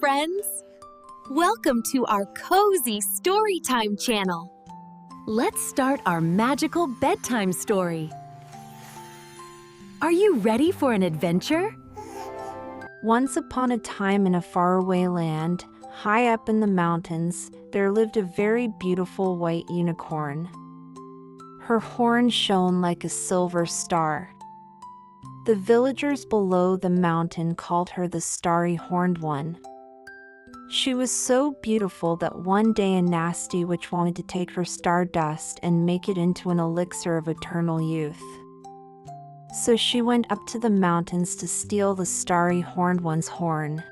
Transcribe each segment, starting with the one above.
friends! Welcome to our cozy Storytime channel. Let's start our magical bedtime story. Are you ready for an adventure? Once upon a time in a faraway land, high up in the mountains, there lived a very beautiful white unicorn. Her horn shone like a silver star. The villagers below the mountain called her the Starry Horned One. She was so beautiful that one day a nasty witch wanted to take her stardust and make it into an elixir of eternal youth. So she went up to the mountains to steal the Starry Horned One's horn.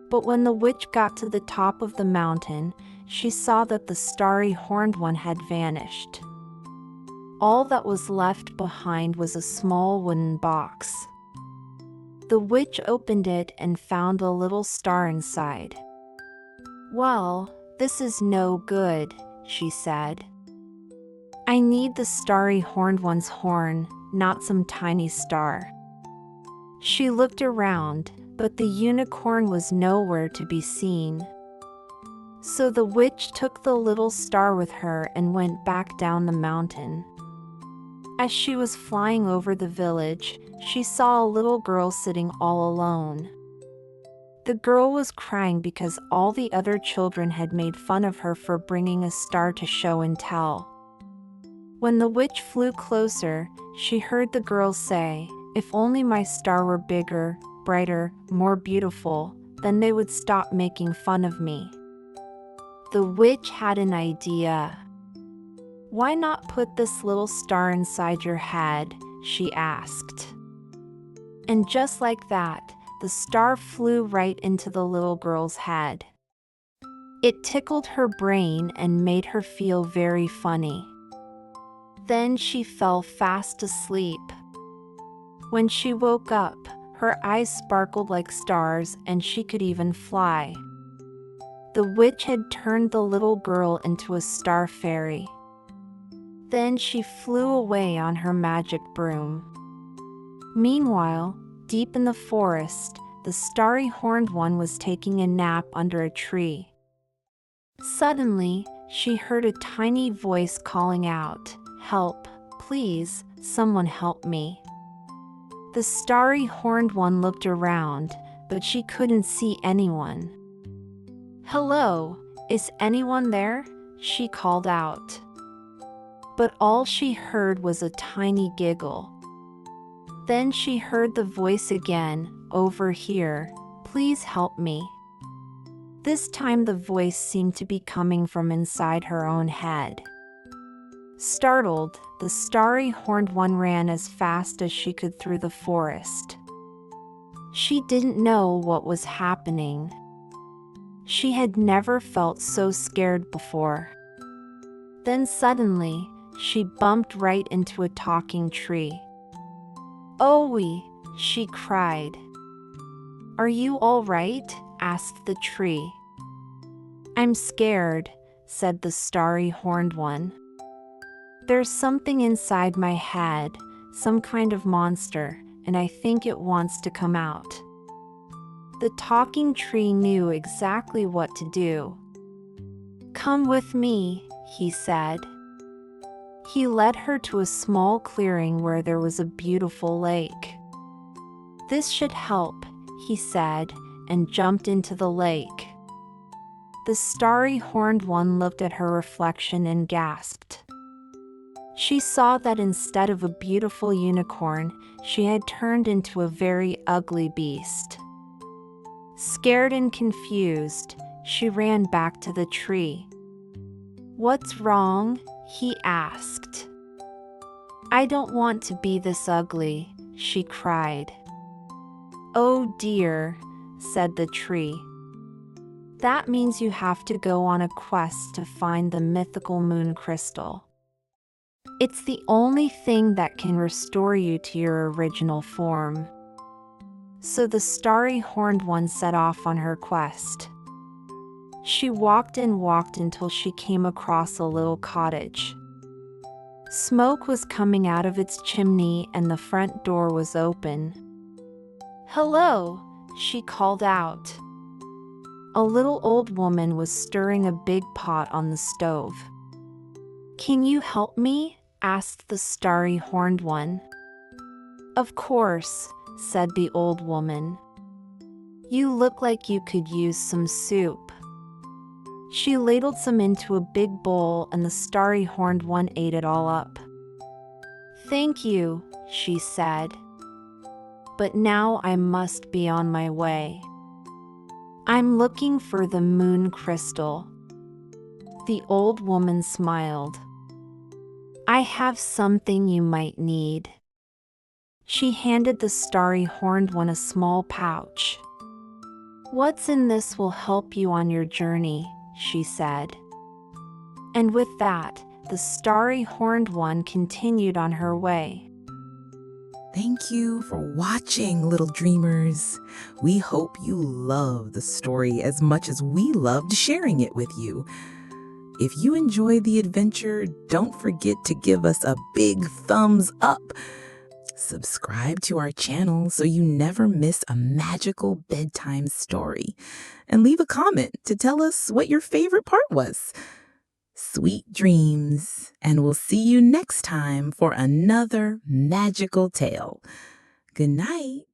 But when the witch got to the top of the mountain, she saw that the Starry Horned One had vanished. All that was left behind was a small wooden box. The witch opened it and found a little star inside. "Well, this is no good," she said. "I need the Starry Horned One's horn, not some tiny star." She looked around, but the unicorn was nowhere to be seen. So the witch took the little star with her and went back down the mountain. As she was flying over the village, she saw a little girl sitting all alone. The girl was crying because all the other children had made fun of her for bringing a star to show and tell. When the witch flew closer, she heard the girl say, "If only my star were bigger, brighter, more beautiful, then they would stop making fun of me." The witch had an idea. "Why not put this little star inside your head?" she asked. And just like that, the star flew right into the little girl's head. It tickled her brain and made her feel very funny. Then she fell fast asleep. When she woke up, her eyes sparkled like stars and she could even fly. The witch had turned the little girl into a star fairy. Then she flew away on her magic broom. Meanwhile, deep in the forest, the Starry Horned One was taking a nap under a tree. Suddenly, she heard a tiny voice calling out, "Help, please, someone help me." The Starry Horned One looked around, but she couldn't see anyone. "Hello, is anyone there?" she called out. But all she heard was a tiny giggle. Then she heard the voice again, "Over here, please help me." This time the voice seemed to be coming from inside her own head. Startled, the Starry Horned One ran as fast as she could through the forest. She didn't know what was happening. She had never felt so scared before. Then suddenly, she bumped right into a talking tree. "Owie!" she cried. "Are you all right?" asked the tree. "I'm scared," said the Starry Horned One. "There's something inside my head, some kind of monster, and I think it wants to come out." The talking tree knew exactly what to do. "Come with me," he said. He led her to a small clearing where there was a beautiful lake. "This should help," he said, and jumped into the lake. The Starry Horned One looked at her reflection and gasped. She saw that instead of a beautiful unicorn, she had turned into a very ugly beast. Scared and confused, she ran back to the tree. "What's wrong?" he asked. "I don't want to be this ugly," she cried. "Oh dear," said the tree. "That means you have to go on a quest to find the mythical moon crystal. It's the only thing that can restore you to your original form." So the Starry Horned One set off on her quest. She walked and walked until she came across a little cottage. Smoke was coming out of its chimney and the front door was open. "Hello," she called out. A little old woman was stirring a big pot on the stove. "Can you help me?" asked the starry-horned one. "Of course," said the old woman. "You look like you could use some soup." She ladled some into a big bowl, and the starry-horned one ate it all up. "Thank you," she said. "But now I must be on my way. I'm looking for the moon crystal." The old woman smiled. "I have something you might need." She handed the starry-horned one a small pouch. "What's in this will help you on your journey," she said. And with that, the starry-horned one continued on her way. Thank you for watching, little dreamers. We hope you love the story as much as we loved sharing it with you. If you enjoyed the adventure, don't forget to give us a big thumbs up. Subscribe to our channel so you never miss a magical bedtime story. And leave a comment to tell us what your favorite part was. Sweet dreams, and we'll see you next time for another magical tale. Good night.